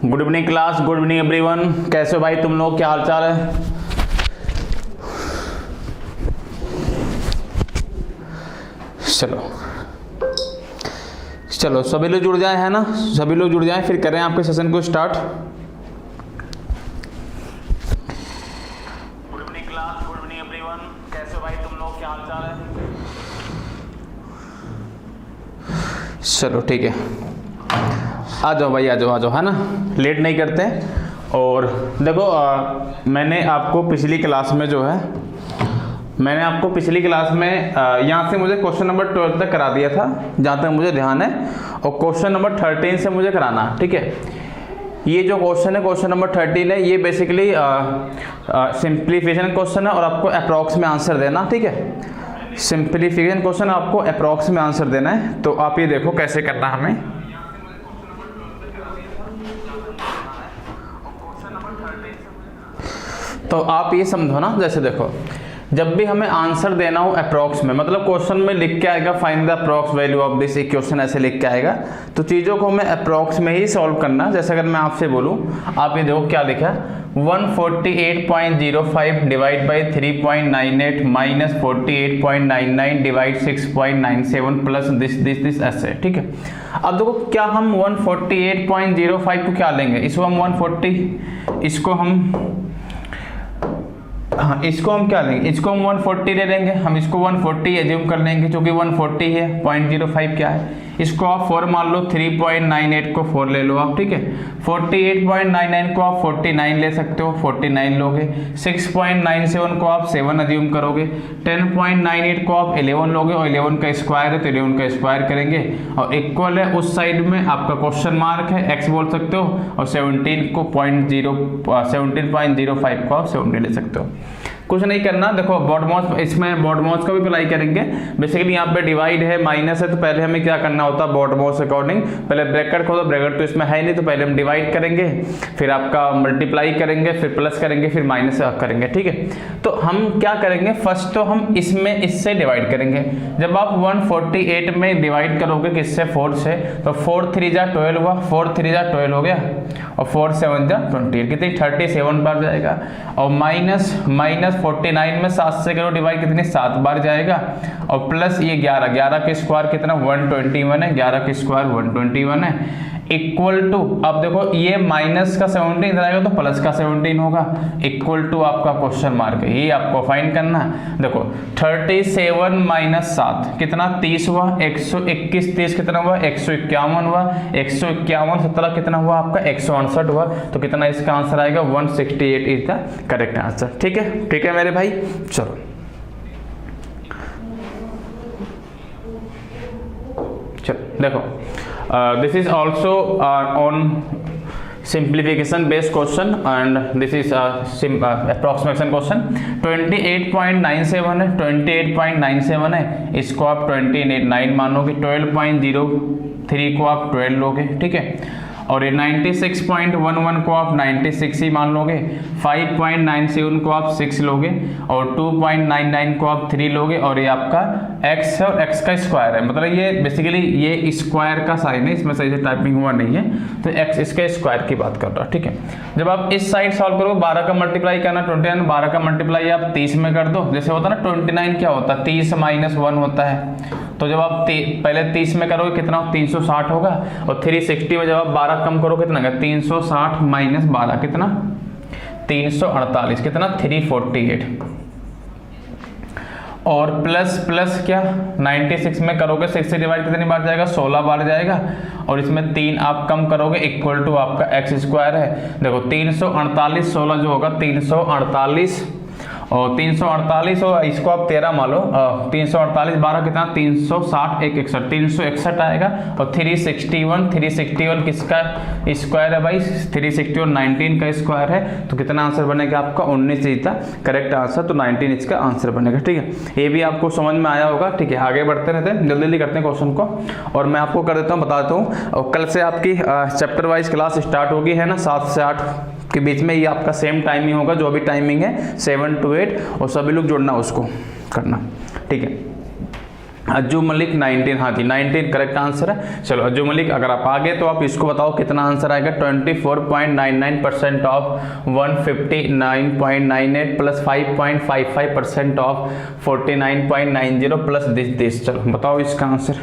Good evening class, good evening everyone. कैसे हो भाई तुम लोग, क्या हाल चाल है? चलो चलो सभी लोग जुड़ जाए, है ना? सभी लोग जुड़ जाएं, फिर करें आपके सेशन को start. Good evening class, good evening everyone. कैसे हो भाई तुम लोग, क्या हाल चाल है? चलो ठीक है, आ जाओ भाई, आ जाओ, है ना? लेट नहीं करते। और देखो मैंने आपको पिछली क्लास में यहाँ से मुझे क्वेश्चन नंबर 12 तक करा दिया था, जहाँ तक मुझे ध्यान है, और क्वेश्चन नंबर 13 से मुझे कराना, ठीक है? ये जो क्वेश्चन है, क्वेश्चन नंबर 13 है, ये बेसिकली सिंप्लीफिकेशन क्वेश्चन है और आपको अप्रॉक्स में आंसर देना, ठीक है? सिंप्लीफिकेशन क्वेश्चन आपको अप्रॉक्स में आंसर देना है। तो आप ये देखो कैसे करना है हमें। तो आप ये समझो ना, जैसे देखो, जब भी हमें आंसर देना हो अप्रॉक्स में, मतलब क्वेश्चन में लिख के आएगा find the approx value of this equation, ऐसे लिख के आएगा, तो चीज़ों को हमें अप्रॉक्स में ही सॉल्व करना। जैसे अगर मैं आपसे बोलूँ, आप ये देखो क्या लिखा है, 148.05 divide by 3.98 minus 48.99 divide 6.97 plus this ऐसे, ठीक है? अब देखो क्या हम 148.05 को क्या लेंगे, इसको हम 140, इसको हम क्या लेंगे, इसको हम 140 ले लेंगे, हम इसको 140 एज्यूम कर लेंगे, क्योंकि 140 है, 0.05 क्या है, इसको आप 4 मान लो, 3.98 को 4 ले लो आप, ठीक है? 48.99 को आप 49 ले सकते हो, 49 लोगे। 6.97 को आप 7 एज्यूम करोगे। 10.98 को आप 11 लोगे, और 11 का स्क्वायर है तो 11 का स्क्वायर करेंगे, और इक्वल है उस साइड में आपका क्वेश्चन मार्क है, x बोल सकते हो, और 17 को 17.05 को आप 70 ले सकते हो। कुछ नहीं करना, देखो बॉडमॉस, इसमें बॉडमॉस का भी अप्लाई करेंगे। बेसिकली यहाँ पे डिवाइड है, माइनस है, तो पहले हमें क्या करना होता है बॉडमॉस अकॉर्डिंग, पहले ब्रैकेट खोलो, ब्रैकेट तो इसमें है नहीं, तो पहले हम डिवाइड करेंगे, फिर आपका मल्टीप्लाई करेंगे, फिर प्लस करेंगे, फिर माइनस करेंगे, ठीक है? तो हम क्या करेंगे, फर्स्ट तो हम इसमें इससे डिवाइड करेंगे। जब आप 148 में डिवाइड करोगे किससे, 4 से, तो 4 3 जा 12 हुआ, 4 3 जा 12 हो गया, और 4 7 जा 20, कितनी 37 बार जाएगा। और माइनस 49 में 7 से करो डिवाइड, कितनी 7 बार जाएगा, और प्लस ये 11 के स्क्वायर कितना 121 है, 11 के स्क्वायर 121 है, इक्वल टू, अब देखो ये माइनस का 17 इधर आएगा तो प्लस का 17 होगा, इक्वल टू आपका क्वेश्चन मार्क है, ये आपको फाइंड करना है। देखो 37 माइनस 7 कितना 30 हुआ, 121 30 कितना हुआ 151 हुआ, 151 17 कितना हुआ आपका 168 हुआ, तो कितना इसका आंसर आएगा 168 इज द करेक्ट आंसर, ठीक है? ठीक है मेरे भाई, चलो देखो, this is also on simplification based question, and this is approximation question। 28.97 है, 28.97 है, इसको आप 29 मानोगे, 12.03 को आप 12 लोगे, ठीक है? और ये 96.11 को आप 96 ही मान लोगे, 5.97 को आप 6 लोगे, और 2.99 को आप 3 लोगे, और ये आपका x है, और x का स्क्वायर है, मतलब ये बेसिकली ये स्क्वायर का साइन है, इसमें सही से टाइपिंग हुआ नहीं है, तो x इसके स्क्वायर की बात कर रहा है, ठीक है? जब आप इस साइड सॉल्व करो, 12 का मल्टीप्लाई करना 29, 12 का मल्टीप्लाई आप 30 में कर दो, जैसे होता है ना 29 क्या होता है 30 माइनस 1 होता है, तो जब आप पहले 30 में करोगे कितना 360 होगा, और 360 में जब आप 12 कम करो कितना 360 माइनस 12 कितना 348, कितना 348, और प्लस क्या 96 में करोगे 6 से डिवाइड कितनी बार जाएगा 16 बार जाएगा, और इसमें 3 आप कम करोगे, इक्वल टू आपका x स्क्वायर है। देखो 348 16 जो होगा 348, और 348 और इसको आप 13 मान लो, 348 12 कितना 360 1 61 361 आएगा, और 361 किसका स्क्वायर है भाई 361 19 का स्क्वायर है, तो कितना आंसर बनेगा आपका 19 इज द करेक्ट आंसर, तो 19 इसका आंसर बनेगा, ठीक है? ये भी आपको समझ में आया होगा, ठीक है? आगे बढ़ते रहते हैं, जल्दी करते हैं क्वेश्चन को, और मैं आपको कर देता हूँ, बता देता हूँ, और कल से आपकी चैप्टर वाइज क्लास स्टार्ट होगी, है ना? 7 से 8 के बीच में ये आपका सेम टाइमिंग होगा, जो भी टाइमिंग है 7 to 8, और सभी लोग जुड़ना उसको करना, ठीक है? अज्जू मलिक 19, हाँ जी 19 करेक्ट आंसर है। चलो अज्जू मलिक अगर आप आ गए तो आप इसको बताओ कितना आंसर आएगा। 24.99% of 159.98 plus 5.55% of 49.90 plus this. चलो बताओ इसका आंसर।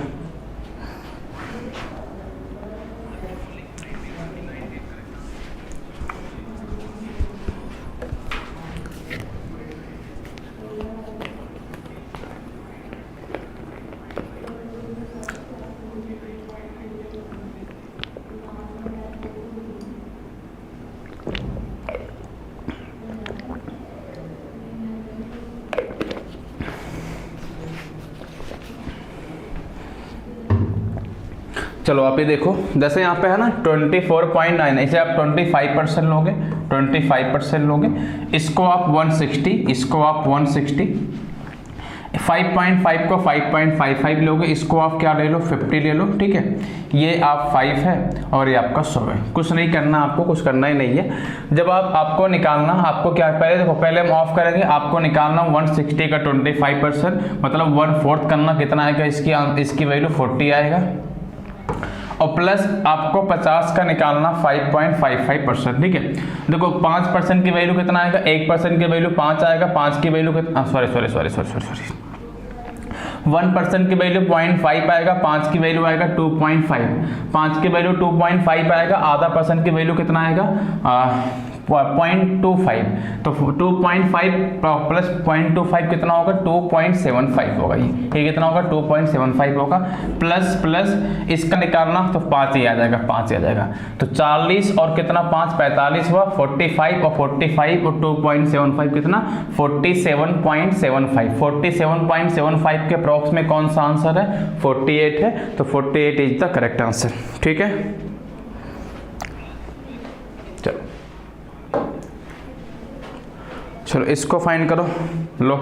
चलो आप ये देखो, जैसे यहाँ पे है ना 24.9, इसे आप 25% लोगे, 25% लोगे, इसको आप 160, इसको आप 160, 5.5 को 5.55 लोगे, इसको आप क्या ले लो 50 ले लो, ठीक है। ये आप 5 है और ये आपका 100 है। कुछ नहीं करना आपको, कुछ करना ही नहीं है। जब आपको निकालना, आपको क्या पहले देखो, पहले हम ऑफ करेंगे, आपको निकालना 160 का 25% मतलब 1/4 करना, कितना आएगा इसकी वैल्यू 40 आएगा, और प्लस आपको 50 का निकालना 5.55%, ठीक है। देखो 5% की वैल्यू कितना आएगा, 1% की वैल्यू 5 आएगा, 5 की वैल्यू कितना, सॉरी 1% की वैल्यू 0.5 आएगा, 5 की वैल्यू आएगा 2.5, 5 की वैल्यू 2.5 आएगा, आधा % की वैल्यू कितना आएगा 0.25, तो 2.5 प्लस 0.25 कितना होगा 2.75 होगा, ये कितना होगा 2.75 होगा, प्लस इसका निकालना तो 5 ही आ जाएगा, 5 ही आ जाएगा, तो 40 और कितना 5 45 हुआ, 45 और 45 और 2.75 कितना 47.75, 47.75 के अप्रॉक्स में कौन सा आंसर है 48 है, तो 48 इज द करेक्ट आंसर, ठीक है। चलो इसको फाइंड करो, लो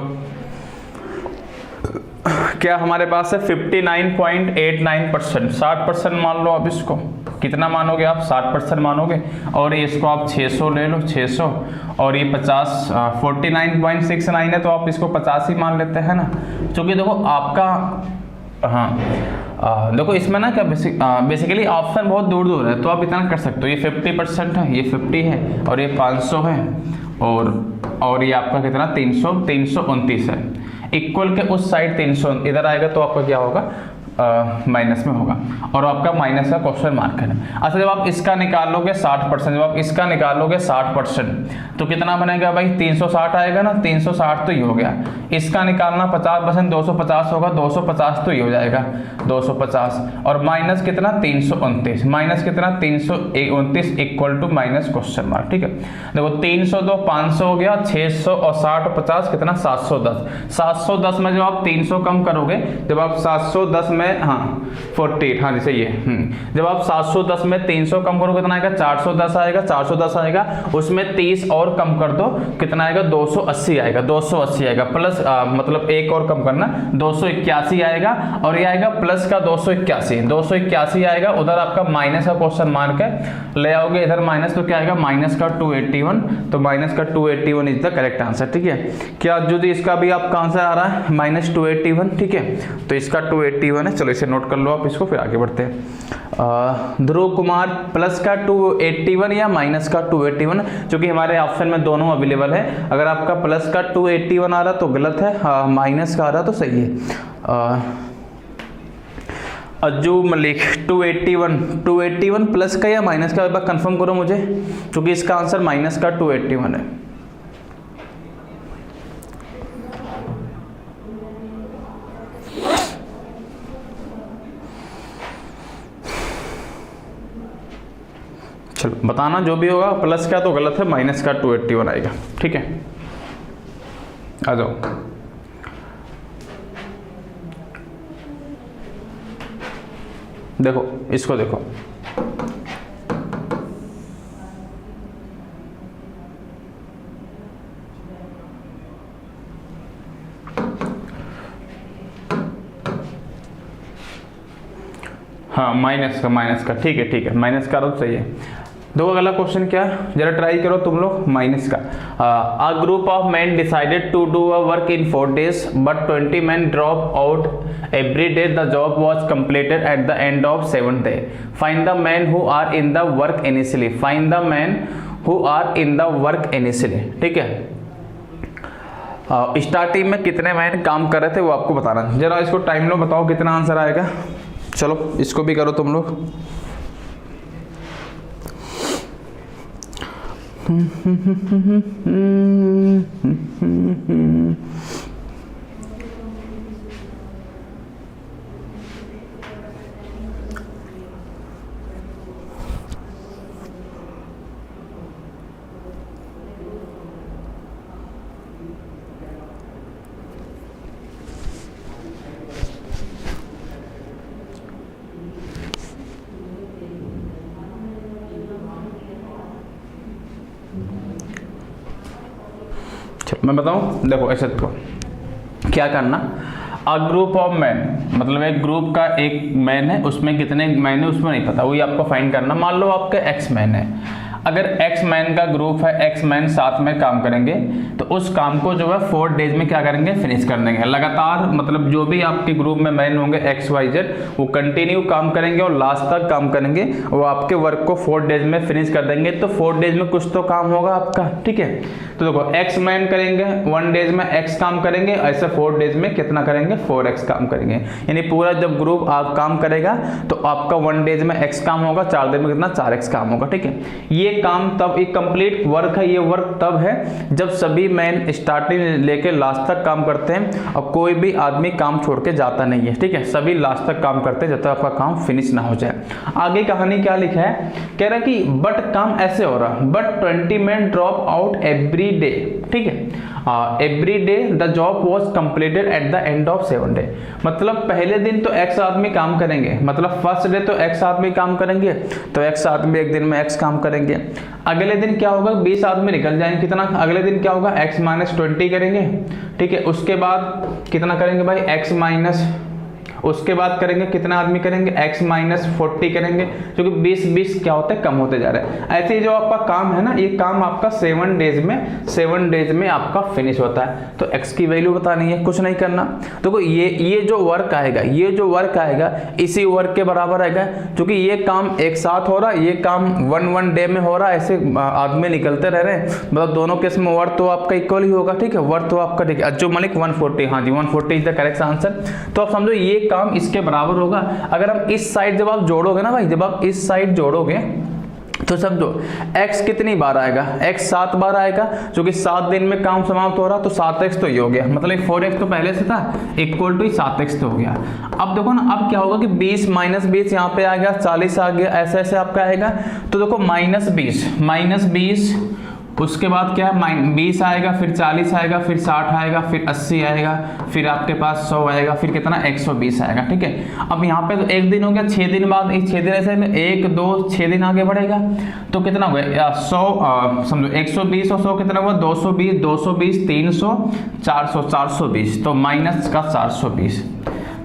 क्या हमारे पास है 59.89%, 60% मान लो आप इसको, कितना मानोगे आप 60% मानोगे, और इसको आप 600 ले लो, 600 और ये 50 49.69 है तो आप इसको 50 ही मान लेते हैं ना, क्योंकि देखो आपका हाँ देखो इसमें ना क्या बेसिकली ऑप्शन बहुत दूर दूर है, तो आप इतना कर सकते हो, ये 50% है, ये 50 है और ये 500 है, और ये आपका कितना 329 है, इक्वल के उस साइड 300 इधर आएगा तो आपका क्या होगा माइनस में होगा, और आपका माइनस का क्वेश्चन मार्क है। अच्छा जब आप इसका निकालोगे 60%, जब आप इसका निकालोगे 60% तो कितना बनेगा भाई 360 आएगा ना, 360 तो ये हो गया, इसका निकालना 50% 250 होगा, 250 तो ये हो जाएगा 250, और माइनस कितना 329, माइनस कितना 329 equal to minus question mark, ठीक है। देखो 302 500 हो गया, 600 और 60 50 कितना 710, 710 में जब आप 300 कम करोगे, जब आप 710 में हाँ 48 हाँ जी सही है, जब आप 710 में 300 कम करोगे कितना आएगा 410 आएगा, 410 आएगा, उसमें 30 और कम कर दो कितना आएगा 280 आएगा, 280 आएगा, प्लस मतलब एक और कम करना 281 आएगा, और ये आएगा प्लस का 281 आएगा, उधर आपका माइनस का क्वेश्चन मार्क है, ले आओगे इधर माइनस तो क्या आएगा माइनस का 281, तो माइनस का 281 इज द करेक्ट आंसर, ठीक है। क्या जो इसका भी आपका आंसर आ रहा है माइनस 281, ठीक है, तो इसका 281 है, चलो इसे नोट कर लो आप इसको, फिर आगे बढ़ते हैं। ध्रुव कुमार प्लस का 281 या माइनस का 281, जो कि हमारे ऑप्शन में दोनों अवेलेबल है, अगर आपका प्लस का 281 आ रहा तो गलत है, माइनस का आ रहा तो सही है। अज्जू मलिक 281 प्लस का या माइनस का, एक बार कंफर्म करो मुझे, क्योंकि इसका आंसर माइनस का 281 है। चलो बताना जो भी होगा, प्लस का तो गलत है, माइनस का 281 आएगा, ठीक है। आ जाओ, देखो इसको देखो, हाँ माइनस का ठीक है, माइनस का तो सही है। देखो अगला क्वेश्चन क्या है, जरा ट्राई करो तुम लोग माइनस का। A group of man decided to do a work in 4 days but 20 man drop out every day, the job was completed at the end of 7th day। Find the man who are in the work initially, find the man who are in the work initially. ठीक है, starting में कितने man काम कर रहे थे वो आपको बताना। जरा इसको टाइम लो, बताओ कितना आंसर आएगा। चलो इसको भी करो तुम लोग। मैं बताऊं, देखो ऐसे देखो क्या करना। अ ग्रुप ऑफ मैन, मतलब एक ग्रुप का एक मैन है, उसमें कितने मैन है उसमें नहीं पता, वही आपको फाइंड करना। मान लो आपके एक्स मैन है, अगर एक्स मैन का ग्रुप है, एक्स मैन साथ में काम करेंगे तो उस काम को जो है 4 days में क्या करेंगे, फिनिश कर देंगे लगातार। मतलब जो भी आपके ग्रुप में मैन होंगे एक्स वाई जेड, वो कंटिन्यू काम करेंगे और लास्ट तक काम करेंगे, वो आपके वर्क को 4 days में फिनिश कर देंगे। तो 4 days में कुछ तो काम होगा आपका। ठीक है, तो देखो एक्स मैन करेंगे 1 days में एक्स काम करेंगे, ऐसे 4 days में कितना करेंगे, 4x काम करेंगे। यानी पूरा जब ग्रुप आप काम करेगा तो आपका 1 days में x काम होगा, 4 दिन में कितना 4x काम होगा। ठीक है, ये काम तब एक कंप्लीट वर्क है, ये वर्क तब है जब सभी मैन स्टार्टिंग लेके लास्ट तक काम करते हैं और कोई भी आदमी काम छोड़ के जाता नहीं है। ठीक है, सभी लास्ट तक काम करते हैं जब तक आपका काम फिनिश ना हो जाए। आगे कहानी क्या लिखा है, कह रहा कि बट काम ऐसे हो रहा, but 20 man drop out every day. ठीक है, every day the job was completed at the end of 7 day। मतलब पहले दिन तो x आदमी काम करेंगे, मतलब फर्स्ट डे तो x आदमी काम करेंगे, तो x आदमी एक दिन में x काम करेंगे। अगले दिन क्या होगा, 20 आदमी निकल जाएंगे, कितना अगले दिन क्या होगा, x - 20 करेंगे। ठीक है, उसके बाद कितना करेंगे भाई, x माइनस, उसके बाद करेंगे कितना आदमी करेंगे, x - 40 करेंगे, क्योंकि 20 क्या होते हैं, कम होते जा रहे हैं। ऐसे ही जो आपका काम है ना, ये काम आपका 7 days में आपका फिनिश होता है। तो x की वैल्यू बतानी है, कुछ नहीं करना। देखो ये जो वर्क आएगा, ये जो वर्क आएगा इसी वर्क के बराबर आएगा, क्योंकि ये काम एक साथ हो रहा है, ये काम 1 डे में हो रहा है, ऐसे आदमी निकलते रह रहे हैं, मतलब दोनों केस में वर्क तो आपका इक्वल ही होगा। ठीक है, वर्क तो आपका ठीक है, अज्जू मलिक 140, हाँ जी 140 इज द करेक्ट आंसर। तो आप समझो ये काम इसके बराबर होगा। अगर हम इस साइड जब आप जोड़ोगे ना भाई, जब आप इस साइड जोड़ोगे तो समझो x कितनी बार आएगा, x 7 बार आएगा, जो कि 7 दिन में काम समाप्त हो रहा, तो 7x तो ये हो गया, मतलब 4x तो पहले से था इक्वल टू 7x तो हो गया। अब देखो ना, अब क्या होगा कि 20 - 20 यहाँ पे आ गया, 40 आ गया, ऐसे ऐसे आपका आएगा। तो देखो -20 उसके बाद क्या है, 20 आएगा, फिर 40 आएगा, फिर 60 आएगा, फिर 80 आएगा, फिर आपके पास 100 आएगा, फिर कितना 120 आएगा। ठीक है, अब यहाँ पे तो एक दिन हो गया, 6 दिन बाद, 6 दिन ऐसे 1 2 6 दिन आगे बढ़ेगा, तो कितना हो गया 100, समझो 120 और 100 कितना हुआ, 220 300 400 420, तो माइनस का 420।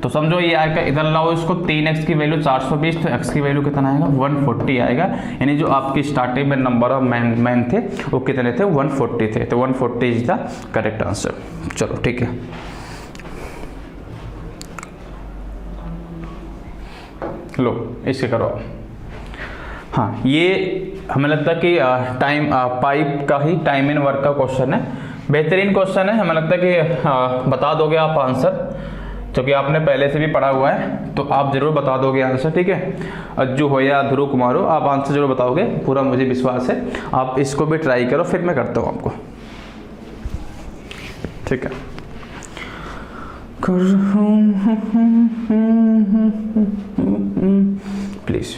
तो समझो ये आएगा, इधर लाओ इसको, 3x की वैल्यू 420, तो x की वैल्यू कितना आएगा 140 आएगा। यानी जो आपकी स्टार्टिंग में नंबर ऑफ मैन थे वो कितने थे, 140 थे। तो 140 इज द करेक्ट आंसर। चलो ठीक है, लो इसके करो। हाँ, ये हमें लगता है कि टाइम पाइप का ही टाइम इन वर्क का क्वेश्चन है, बेहतरीन क्वेश्चन है। हमें लगता है कि बता दोगे आप आंसर, क्योंकि आपने पहले से भी पढ़ा हुआ है, तो आप जरूर बता दोगे आंसर। ठीक है, अज्जू हो या ध्रुव कुमार हो, आप आंसर जरूर बताओगे, पूरा मुझे विश्वास है। आप इसको भी ट्राई करो, फिर मैं करता हूँ आपको। ठीक है, प्लीज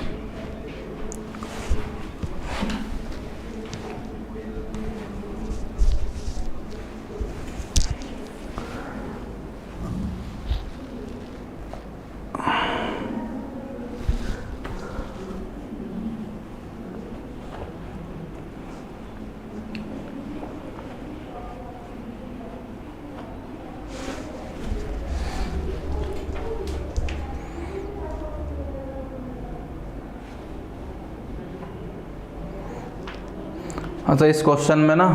अच्छा इस क्वेश्चन में ना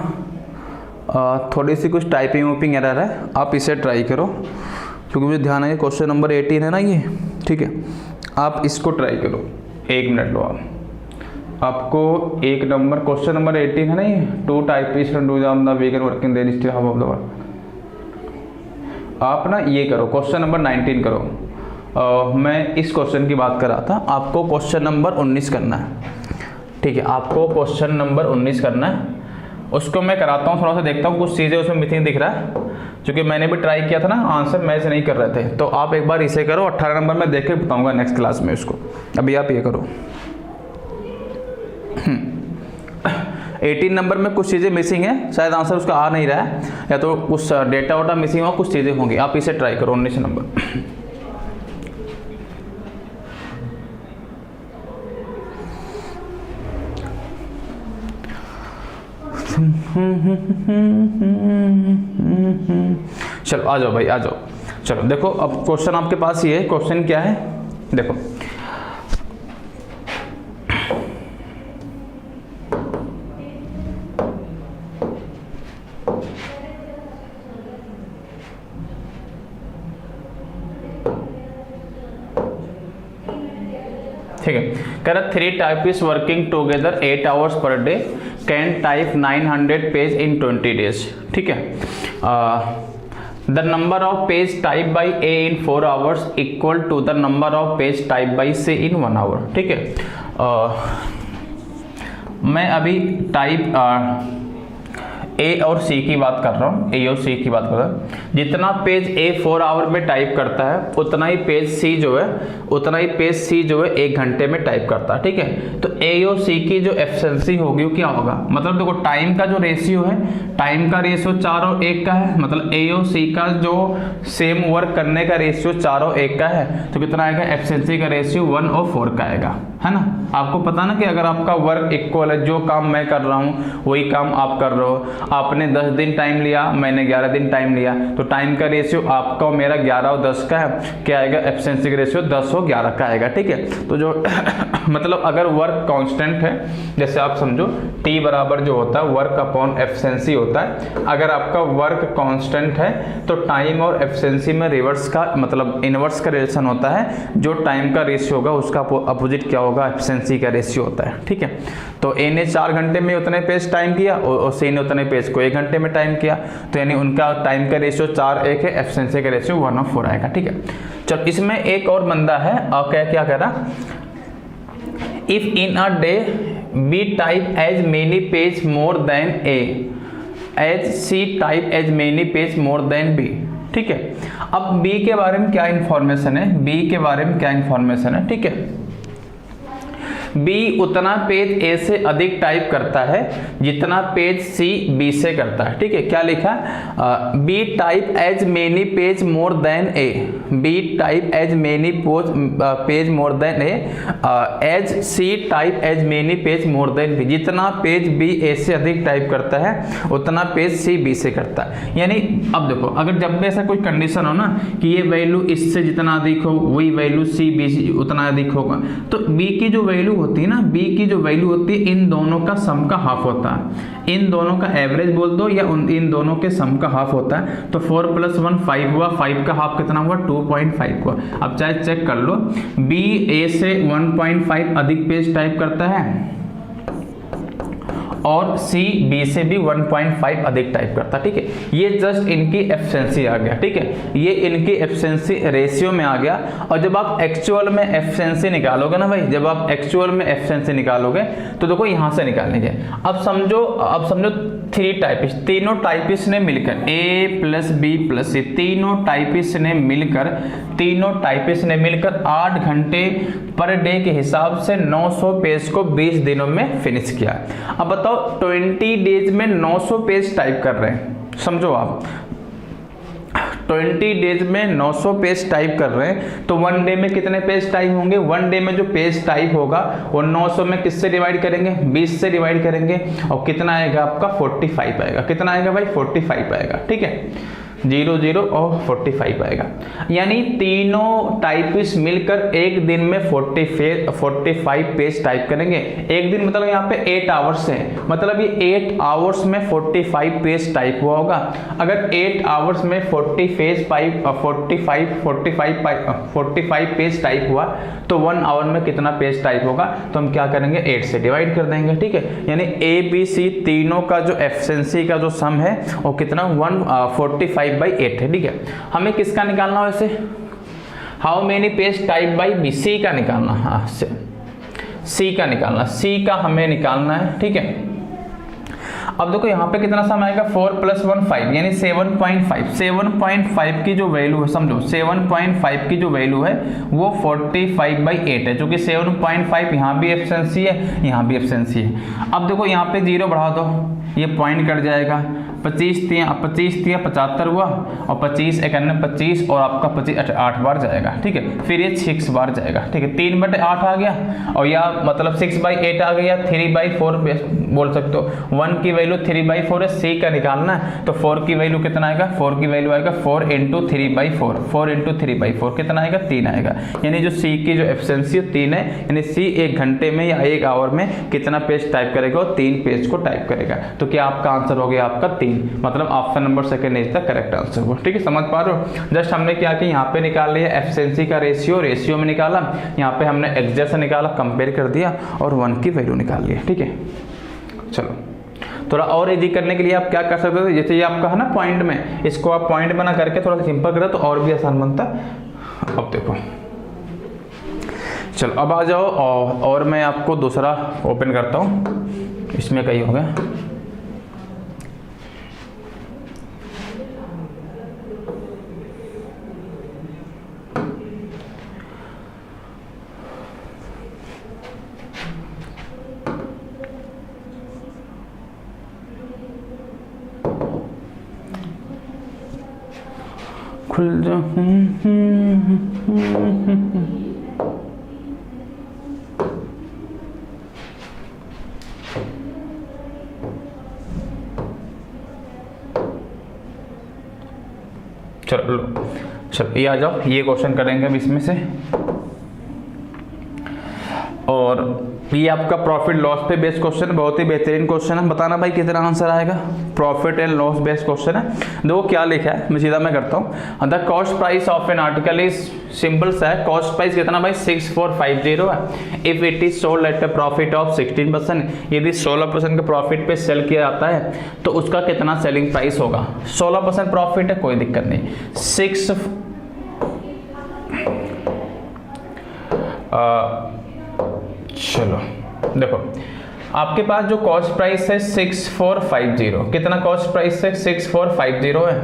थोड़ी सी कुछ टाइपिंग वूपिंग एरर है, आप इसे ट्राई करो क्योंकि मुझे ध्यान है कि क्वेश्चन नंबर 18 है ना ये, ठीक है। आप इसको ट्राई करो, 1 मिनट लो आपको 1 नंबर क्वेश्चन नंबर 18 है ना ये, 2 typist do the vegan working then still half of the work. आप ना ये करो, क्वेश्चन नंबर 19 करो। मैं इस क्वेश्चन की बात कर रहा था, आपको क्वेश्चन नंबर 19 करना है, ठीक है। आपको क्वेश्चन नंबर 19 करना है, उसको मैं कराता हूँ, थोड़ा सा देखता हूँ कुछ चीज़ें उसमें मिसिंग दिख रहा है, क्योंकि मैंने भी ट्राई किया था ना, आंसर मैच नहीं कर रहे थे। तो आप एक बार इसे करो, 18 नंबर में देख के बताऊँगा नेक्स्ट क्लास में उसको। अभी आप ये करो। 18 नंबर में कुछ चीज़ें मिसिंग है, शायद आंसर उसका आ नहीं रहा है, या तो कुछ डेटा वोटा मिसिंग हो, कुछ चीज़ें होंगी। आप इसे ट्राई करो 19 नंबर। चलो आ जाओ भाई, आ जाओ। चलो देखो, अब क्वेश्चन आपके पास ये है। क्वेश्चन क्या है देखो, ठीक है। कह रहा 3 typist working together 8 hours per day can type 900 page in 20 days, ठीक है। The number of page type by A in 4 hours equal to the number of page type by C in 1 hour, ठीक है। मैं अभी type A और सी की बात कर रहा हूँ, ए और सी की बात कर रहा हूँ। जितना पेज ए 4 आवर में टाइप करता है, उतना ही पेज सी जो है 1 घंटे में टाइप करता है, ठीक है। तो ए और सी की जो एफिशिएंसी होगी वो क्या होगा, मतलब देखो टाइम का जो रेशियो है, टाइम का रेशियो 4 और 1 का है, मतलब ए और सी का जो सेम वर्क करने का रेशियो 4 और 1 का है, तो कितना आएगा, एफिशिएंसी का रेशियो 1 और 4 का आएगा, है ना। आपको पता ना कि अगर आपका वर्क इक्वल है, जो काम मैं कर रहा हूँ वही काम आप कर रहे हो, आपने 10 दिन टाइम लिया, मैंने 11 दिन टाइम लिया, तो टाइम का रेशियो आपका और मेरा 11 और 10 का है, क्या आएगा, एफिशिएंसी का रेशियो 10 और 11 का आएगा, ठीक है। तो जो मतलब अगर वर्क कांस्टेंट है, जैसे आप समझो T बराबर जो होता है वर्क अपॉन एफिशिएंसी होता है, अगर आपका वर्क कांस्टेंट है तो टाइम और एफिशिएंसी में रिवर्स का मतलब इनवर्स का रिलेशन होता है, जो टाइम का रेशियो होगा उसका अपोजिट क्या होगा, एफिशिएंसी का रेशियो होता है, ठीक है। तो ए ने 4 घंटे में उतने पेज टाइम किया और सी ने उतने पेज को 1 घंटे में टाइम किया, तो यानी उनका टाइम का रेशियो 4:1 है, एफिशिएंसी का रेशियो 1/4 आएगा, ठीक है। चलो इसमें एक और बंदा है, और क्या कह रहा, if in a day B type as many page more than A as C type as many page more than B, ठीक है। अब बी के बारे में क्या इंफॉर्मेशन है, बी के बारे में क्या इंफॉर्मेशन है, ठीक है। बी उतना पेज ए से अधिक टाइप करता है जितना पेज सी बी से करता है, ठीक है। क्या लिखा, B type as many page more than A, B type as many page more than A as C type as many page more than B. जितना पेज बी ए से अधिक टाइप करता है उतना पेज सी बी से करता है। यानी अब देखो, अगर जब भी ऐसा कोई कंडीशन हो ना कि ये वैल्यू इससे जितना अधिक हो वही वैल्यू सी बी से उतना अधिक होगा, तो बी की जो वैल्यू होती है ना, बी की जो वैल्यू होती है इन दोनों का सम का हाफ होता है, इन दोनों का एवरेज बोल दो या इन दोनों के सम का हाफ होता है। तो 4 + 1 5 हुआ, 5 का हाफ कितना हुआ, 2.5 हुआ। अब चाहे चेक कर लो, बी ए से 1.5 अधिक पेज टाइप करता है और सी बी से भी 1.5 अधिक टाइप करता, ठीक है। ये जस्ट इनकी एफिशिएंसी आ गया, ठीक है, ये इनकी एफिशिएंसी रेशियो में आ गया। और जब आप एक्चुअल में एफिशिएंसी निकालोगे ना भाई, जब आप एक्चुअल में एफिशिएंसी निकालोगे तो देखो यहां से निकालेंगे। अब समझो 3 टाइपिस्ट, तीनों टाइपिस्ट ने मिलकर A + B + C, तीनों टाइपिस्ट ने मिलकर 8 घंटे पर डे के हिसाब से 900 पेज को 20 दिनों में फिनिश किया। अब बताओ 20 डेज में 900 पेज टाइप कर रहे हैं, समझो आप 20 डेज में 900 पेज टाइप कर रहे हैं, तो 1 डे में कितने पेज टाइप होंगे, 1 डे में जो पेज टाइप होगा वो 900 में किससे डिवाइड करेंगे, 20 से डिवाइड करेंगे, और कितना आएगा आपका 45 आएगा। कितना आएगा भाई, 45 आएगा, ठीक है। 0 0 और 45 आएगा। यानी तीनों टाइपिस्ट मिलकर एक दिन में 45 पेज टाइप करेंगे। एक दिन मतलब यहाँ पे 8 आवर्स है, मतलब ये 8 आवर्स में 45 पेज टाइप हुआ होगा। अगर 8 आवर्स में 45 पेज टाइप हुआ तो 1 आवर में कितना पेज टाइप होगा, तो हम क्या करेंगे 8 से डिवाइड कर देंगे, ठीक है। यानी ABC तीनों का जो एफिशिएंसी का जो सम है वो कितना 145/8 है, ठीक है। हमें किसका निकालना वैसे, how many page type by B, C का निकालना, हाँ सी का निकालना, सी का हमें निकालना है, ठीक है। अब देखो यहाँ पे कितना सम आएगा 4 + 1 5 यानी 7.5 की जो वैल्यू है, समझो 7.5 की जो वैल्यू है वो 45/8 है, जो कि 7.5 यहाँ भी एफिशिएंसी है, यहाँ भी एफिशिएंसी है। अब देखो यहाँ पे 0 बढ़ा दो, ये पॉइंट कट जाएगा, 25 तिया 75 हुआ और 25 51 25 और आपका 25 8 बार जाएगा, ठीक है। फिर ये 6 बार जाएगा, ठीक है। 3/8 आ गया और या मतलब 6/8 आ गया, 3/4 बोल सकते हो। 1 की वैल्यू 3/4 है, सी का निकालना है तो 4 की वैल्यू कितना आएगा, 4 की वैल्यू आएगा 4 × 3/4, 4 × 3/4 कितना आएगा 3 आएगा। यानी जो सी की जो एफिशिएंसी है 3 है, यानी सी 1 घंटे में या 1 आवर में कितना पेज टाइप करेगा, 3 पेज को टाइप करेगा। तो क्या आपका आंसर हो गया आपका 3, मतलब option number second is the correct answer हो, ठीक है। समझ पा रहे हो, जस्ट हमने क्या किया यहाँ पे निकाल लिया एफिशिएंसी का रेशियो में निकाला, यहाँ पे हमने एक्स से निकाला, कंपेयर कर दिया और 1 की वैल्यू निकाल लिया, ठीक है। चलो थोड़ा और इजी करने के लिए आप क्या कर सकते थे, जैसे ये आपका है ना पॉइंट में, इसको आप पॉइंट बना करके थोड़ा सिंपल करें तो और भी आसान बनता। अब देखो चलो अब आ जाओ और मैं आपको दूसरा ओपन करता हूँ, इसमें कहीं हो गया। खुल जा चलो ये आ जाओ, ये क्वेश्चन करेंगे अब इसमें से। और ये आपका प्रॉफिट लॉस पे बेस्ड क्वेश्चन, बहुत ही बेहतरीन क्वेश्चन है। बताना भाई कितना आंसर आएगा। Profit and loss based question है। देखो क्या लिखा है, मैं सीधा मैं करता हूँ। The cost price of an article is, simple सा है, कॉस्ट प्राइस कितना भाई 6450 है। If it is sold at a profit of 16%, यदि 16% के प्रॉफिट पे सेल किया जाता है तो उसका कितना सेलिंग प्राइस होगा। 16% प्रॉफिट है, कोई दिक्कत नहीं। चलो देखो आपके पास जो कॉस्ट प्राइस है 6450, कितना कॉस्ट प्राइस है 6450 है,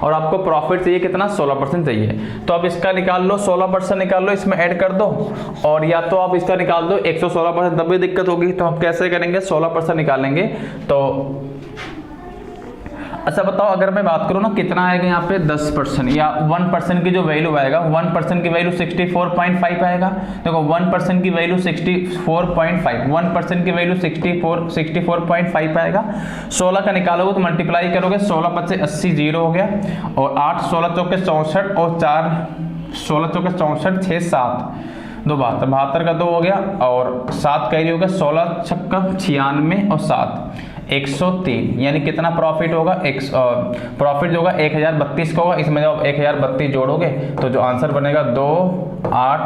और आपको प्रॉफिट चाहिए कितना 16% चाहिए। तो आप इसका निकाल लो, 16% निकाल लो, इसमें ऐड कर दो, और या तो आप इसका निकाल दो 116%, तब भी दिक्कत होगी। तो आप कैसे करेंगे, 16% निकालेंगे तो अच्छा बताओ, अगर मैं बात करूँ ना कितना आएगा यहाँ पे 10% या 1% की जो वैल्यू आएगा, 1% की वैल्यू 64.5 आएगा। देखो 1% की वैल्यू 64.5, 1% की वैल्यू 64.5 आएगा। 16 का निकालोगे तो मल्टीप्लाई करोगे, 16 × 5 = 80, 0 हो गया, और 8 16 चौके 64 और 4 16 चौके 64 6 7 2 72 का 2 हो गया, और 7 कैरी हो गया, 16 छक्का 96 और 7 103। यानी कितना प्रॉफिट होगा, प्रॉफिट जो होगा 1032 का होगा। इसमें जब 1032 जोड़ोगे तो जो आंसर बनेगा 2 8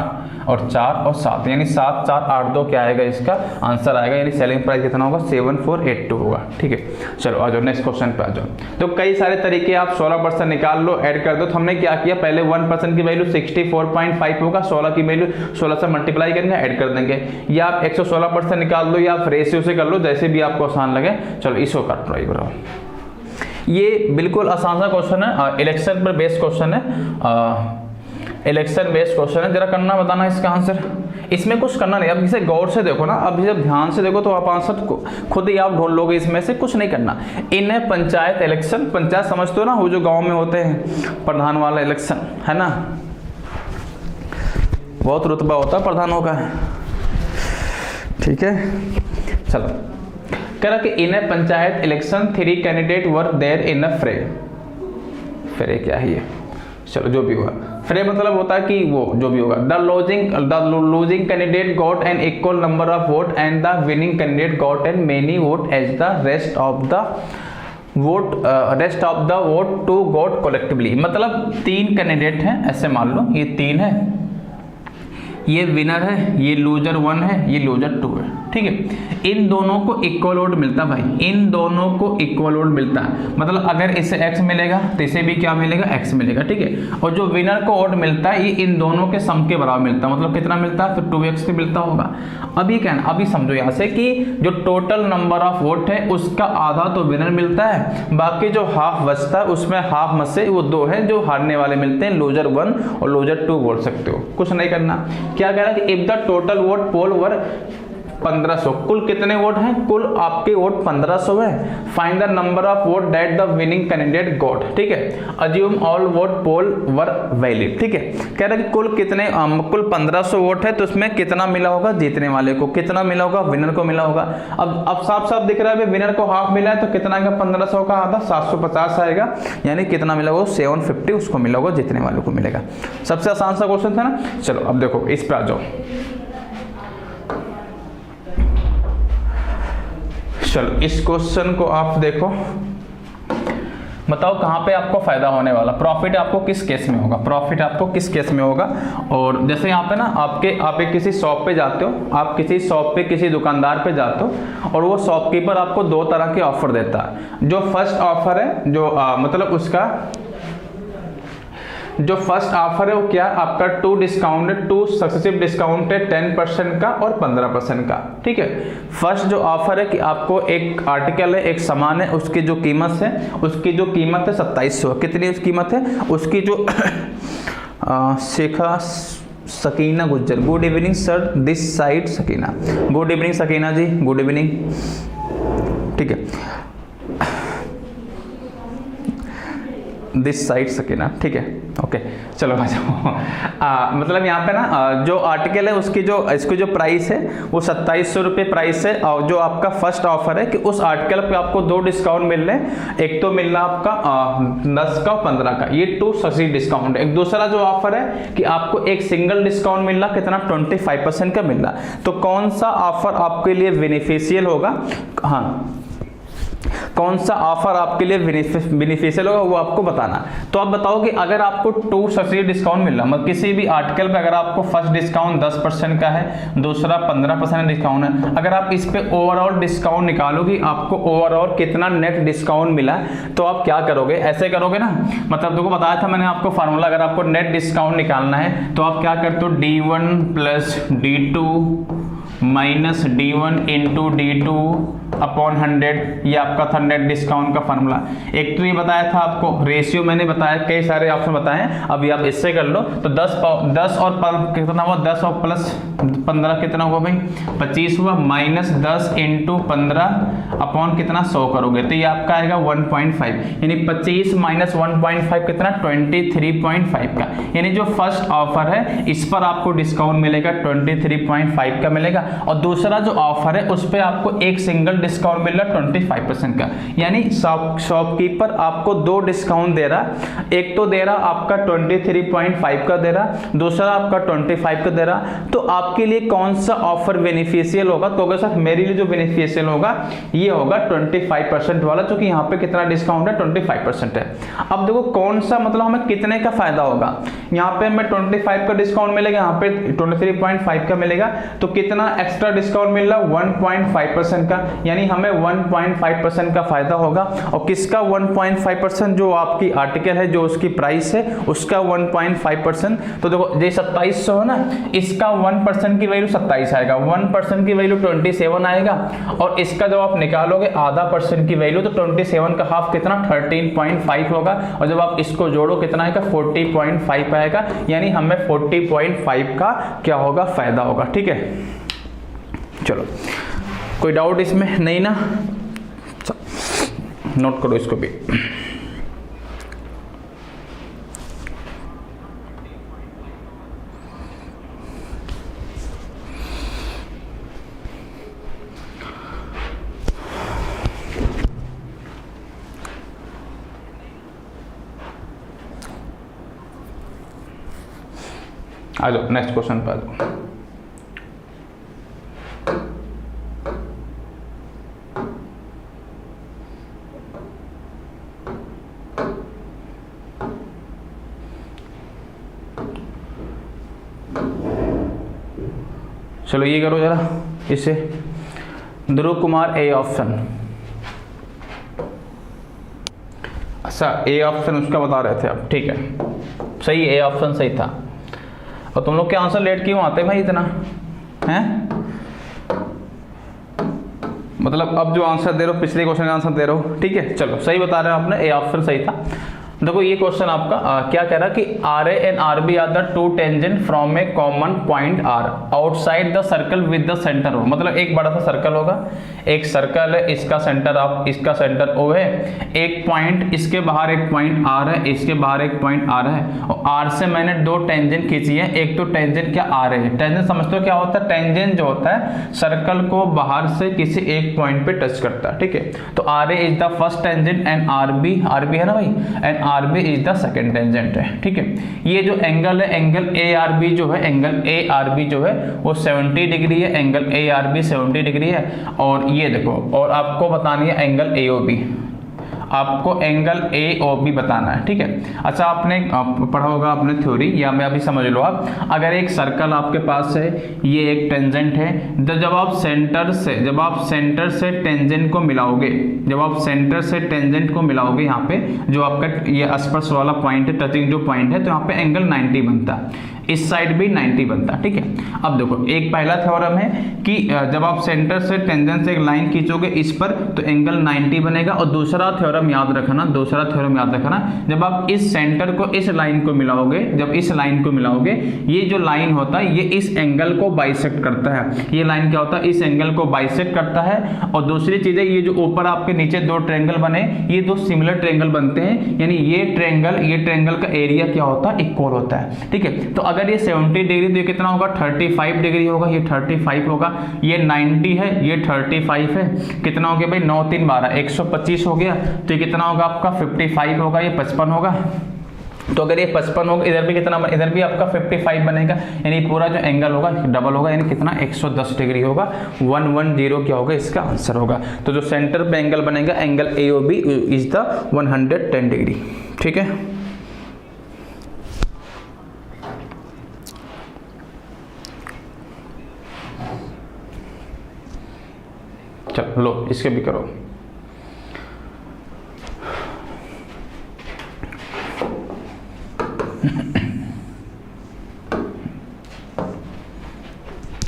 और 4 और 7, यानी 7 4 8 2 क्या आएगा, इसका आंसर आएगा। यानी सेलिंग प्राइस कितना होगा 7482 होगा, ठीक है। चलो आ जाओ नेक्स्ट क्वेश्चन पे आ जाओ। तो कई सारे तरीके, आप 16% निकाल लो, ऐड कर दो। तो हमने क्या किया, पहले 1% की वैल्यू 64.5 होगा, 16 की वैल्यू 16 से मल्टीप्लाई करेंगे, ऐड कर देंगे, या आप 116% निकाल दो, या आप रेशियो से कर लो, जैसे भी आपको आसान लगे। चलो इसको कर ट्राई करो। ये बिल्कुल आसान सा क्वेश्चन है, इलेक्शन पर बेस्ड क्वेश्चन है, इलेक्शन बेस्ड क्वेश्चन है। जरा करना बताना इसका आंसर। इसमें कुछ करना नहीं, अब इसे गौर से देखो ना, अब जब ध्यान से देखो तो आप आंसर खुद ही आप ढूंढ लोगे, इसमें से कुछ नहीं करना। इन्हें पंचायत इलेक्शन, पंचायत समझते हो ना, वो जो गांव में होते हैं प्रधान वाला इलेक्शन, है ना, बहुत रुतबा होता है प्रधानों का, ठीक है। चलो कह रहा कि in a panchayat election 3 candidate were there in a fray. फिर ये क्या है ये, चलो जो भी हुआ, फिर ये मतलब होता है कि वो जो भी होगा, the losing candidate got an equal number of vote and the winning candidate got an many vote as the rest of the vote two got collectively. मतलब 3 कैंडिडेट हैं, ऐसे मान लो ये 3 है, ये विनर है, ये लूजर 1 है, ये लूजर 2 है, ठीक है। इन दोनों को इक्वल वोट मिलता है भाई, इन दोनों को इक्वल वोट मिलता है, मतलब अगर इसे x मिलेगा तो इसे भी क्या मिलेगा, x मिलेगा, ठीक है। और जो विनर को वोट मिलता है ये इन दोनों के सम के बराबर मिलता है, मतलब कितना मिलता है, तो 2x भी मिलता होगा। अभी क्या है, अभी समझो यहाँ से कि जो टोटल नंबर ऑफ वोट है उसका आधा तो विनर मिलता है, बाकी जो हाफ बचता है उसमें हाफ में से वो 2 है जो हारने वाले मिलते हैं, लूजर 1 और लूजर 2 बोल सकते हो, कुछ नहीं करना। क्या कह रहा है कि इफ द टोटल वोट पोल वर 1500, कुल कितने वोट हैं, कुल आपके वोट 1500 है, find the number of vote that the winning candidate got, ठीक है। अज्यूम ऑल वोट पोल वर वैलिड, ठीक है। कह रहा है कि कुल कितने कुल 1500 वोट है, तो उसमें कितना मिला होगा जीतने वाले को, कितना मिला होगा विनर को मिला होगा। अब साफ साफ दिख रहा है विनर को हाफ मिला है, तो कितना आएगा 1500 का आधा 750 आएगा, यानी कितना मिला होगा 750 उसको मिला होगा, जीतने वाले को मिलेगा। सबसे आसान सा क्वेश्चन था ना। चलो अब देखो इस पर आ जाओ। चलो इस क्वेश्चन को आप देखो, बताओ कहाँ पे आपको फायदा होने वाला, प्रॉफिट आपको किस केस में होगा, प्रॉफिट आपको किस केस में होगा। और जैसे यहाँ पे ना आप एक किसी शॉप पे जाते हो, आप किसी शॉप पे किसी दुकानदार पे जाते हो और वो शॉपकीपर आपको 2 तरह के ऑफर देता है। जो फर्स्ट ऑफर है जो मतलब उसका जो फर्स्ट ऑफर है वो क्या, आपका 2 डिस्काउंट, 2 सक्सेसिव डिस्काउंट है 10% का और 15% का, ठीक है। फर्स्ट जो ऑफर है कि आपको एक आर्टिकल है, एक सामान है, उसकी जो कीमत है, उसकी जो कीमत है 2700, कितनी उसकी कीमत है उसकी जो Shekha Sakina Gujjar, good evening sir this side Sakina, good evening Sakina ji, good evening, ठीक है। दिस साइड सकीना, ठीक है, ओके। चलो आ जाओ। मतलब यहाँ पे ना जो आर्टिकल है उसकी जो इसकी जो प्राइस है वो 2700 रुपये प्राइस है, और जो आपका फर्स्ट ऑफर है कि उस आर्टिकल पे आपको 2 डिस्काउंट मिल रहे हैं, एक तो मिल रहा आपका 10 का 15 का, ये 2 सक्सेसिव डिस्काउंट। एक दूसरा जो ऑफर है कि आपको एक सिंगल डिस्काउंट मिल रहा, कितना 25% का मिल रहा। तो कौन सा ऑफर आपके लिए बेनिफिशियल होगा, हाँ कौन सा ऑफर आपके लिए बेनिफिशियल होगा वो आपको बताना। तो आप बताओ कि अगर आपको 2 सक्सेसिव डिस्काउंट मिल रहा, मतलब किसी भी आर्टिकल पे अगर आपको फर्स्ट डिस्काउंट 10% का है, दूसरा 15% डिस्काउंट है, अगर आप इस पे ओवरऑल डिस्काउंट निकालोगे आपको ओवरऑल कितना नेट डिस्काउंट मिला, तो आप क्या करोगे, ऐसे करोगे ना, मतलब देखो बताया था मैंने आपको फार्मूला, अगर आपको नेट डिस्काउंट निकालना है तो आप क्या करते हो, D1 plus D2 minus D1 into D2 upon 100, ये आपका था नेट डिस्काउंट का फार्मूला। एक तो ये बताया था आपको, रेशियो मैंने बताया, कई सारे ऑप्शन बताए हैं, अभी आप इससे कर लो। तो 10 और कितना हुआ, 10 और प्लस 15 कितना हुआ भाई 25 हुआ, माइनस 10 इंटू 15 अपॉन कितना 100 करोगे तो ये आपका आएगा 1.5, यानी 25 माइनस 1.5 कितना 23.5 का, यानी जो फर्स्ट ऑफर है इस पर आपको डिस्काउंट मिलेगा 23.5 का मिलेगा, और दूसरा जो ऑफर है उस पर आपको एक सिंगल डिस्काउंट मिल रहा 25% का, यानी शॉपकीपर आपको 2 डिस्काउंट दे रहा, एक तो दे रहा आपका 23.5 का दे रहा, दूसरा आपका 25 का दे रहा। तो आपके लिए कौन सा ऑफर बेनिफिशियल होगा, तो अगर सर मेरे लिए जो बेनिफिशियल होगा ये होगा 25% वाला, जो कि यहाँ पे कितना डिस्काउंट है 25% है। अब देखो कौन सा मतलब हमें कितने का फायदा होगा, यहाँ पे हमें 25 का डिस्काउंट मिलेगा, यहाँ पे 23.5 का मिलेगा, तो कितना एक्स्ट्रा डिस्काउंट मिल रहा 1.5% का, यानी हमें 1.5% का फायदा होगा। और किसका 1.5%, जो आपकी आर्टिकल है जो उसकी प्राइस है उसका 1.5%। तो देखो ये 2700 है ना, इसका 1% की वैल्यू 27 आएगा, 1% की वैल्यू 27 आएगा, और इसका जब आप निकालोगे आधा % की वैल्यू तो 27 का हाफ कितना 13.5 होगा, और जब आप इसको जोड़ो कितना आएगा 40.5 आएगा, यानी हमें 40.5 का क्या होगा फायदा होगा, ठीक है। चलो कोई डाउट इसमें नहीं ना, नोट करो इसको भी। आ जाओ नेक्स्ट क्वेश्चन पे आ जाओ। चलो ये करो जरा इसे, ध्रुव कुमार ए ऑप्शन। अच्छा ए ऑप्शन उसका बता रहे थे आप, ठीक है सही, ए ऑप्शन सही था। और तुम लोग के आंसर लेट क्यों आते भाई इतना हैं? मतलब अब जो आंसर दे रहे हो पिछले क्वेश्चन का आंसर दे रहे हो, ठीक है चलो सही बता रहे हो आपने, ए ऑप्शन सही था। देखो ये क्वेश्चन आपका क्या कह रहा है कि R A and R B are the two tangent from a common point R outside the circle with the centre O. मतलब एक बड़ा सा सर्कल होगा, एक सर्कल है, इसका सेंटर आप, इसका सेंटर ओ है, एक पॉइंट इसके बाहर एक पॉइंट आर है, इसके बाहर एक पॉइंट आर है, और आर से मैंने दो टेंजेंट खींची है। एक तो टेंजेंट क्या आर है, टेंजेंट समझते हो क्या होता है? टेंजेंट जो होता है सर्कल को बाहर से किसी एक पॉइंट पे टच करता है, ठीक है। तो R A is the first tangent and R B है ना भाई, and R B is the second tangent है, ठीक है। ये जो एंगल है, एंगल ए आर बी जो है, एंगल ए आर बी जो है वो 70 डिग्री है, angle A R B 70 degree है। और ये देखो, और आपको बतानी है एंगल ए ओ बी, आपको एंगल ए ओ बी बताना है, ठीक है। अच्छा आपने पढ़ा होगा आपने थ्योरी, या मैं अभी समझ लो आप, अगर एक सर्कल आपके पास है, ये एक टेंजेंट है, तो जब आप सेंटर से टेंजेंट को मिलाओगे, जब आप सेंटर से टेंजेंट को मिलाओगे यहाँ पे जो आपका ये स्पर्श वाला पॉइंट है, टचिंग जो पॉइंट है, तो यहाँ पे एंगल 90 बनता है, इस साइड भी 90 बनता है, ठीक है। अब देखो एक पहला थ्योरम है कि जब आप सेंटर से टेंजेंट से एक लाइन खींचोगे इस पर तो एंगल 90 बनेगा। और दूसरा थ्योरम याद रखना, जब आप इस सेंटर को इस लाइन को मिलाओगे, जब इस लाइन को मिलाओगे, ये जो लाइन होता है ये इस एंगल को बाइसेक्ट करता है। ये लाइन क्या होता है? इस एंगल को बाइसेक्ट करता है। और दूसरी चीज है, ये जो ऊपर आपके नीचे दो ट्रायंगल बने, ये दो सिमिलर ट्रायंगल बनते हैं, यानी ये ट्रायंगल का एरिया क्या होता है? इक्वल होता है, ठीक है। तो अगर ये 70 डिग्री तो ये कितना होगा? 35 डिग्री होगा, ये 35 होगा, ये 90 है, ये 35 है, कितना हो गया भाई? 9 3 12 125 हो गया। तो ये कितना होगा आपका? 55 होगा, ये 55 होगा। तो अगर ये 55 होगा, इधर भी कितना, इधर भी आपका 55 बनेगा, यानी पूरा जो एंगल होगा डबल होगा, यानी कितना? 110 डिग्री होगा। 110 क्या होगा? इसका आंसर होगा। तो जो सेंटर पे एंगल बनेगा, angle A O B is the 110 degree, ठीक है। चलो लो इसके भी करो।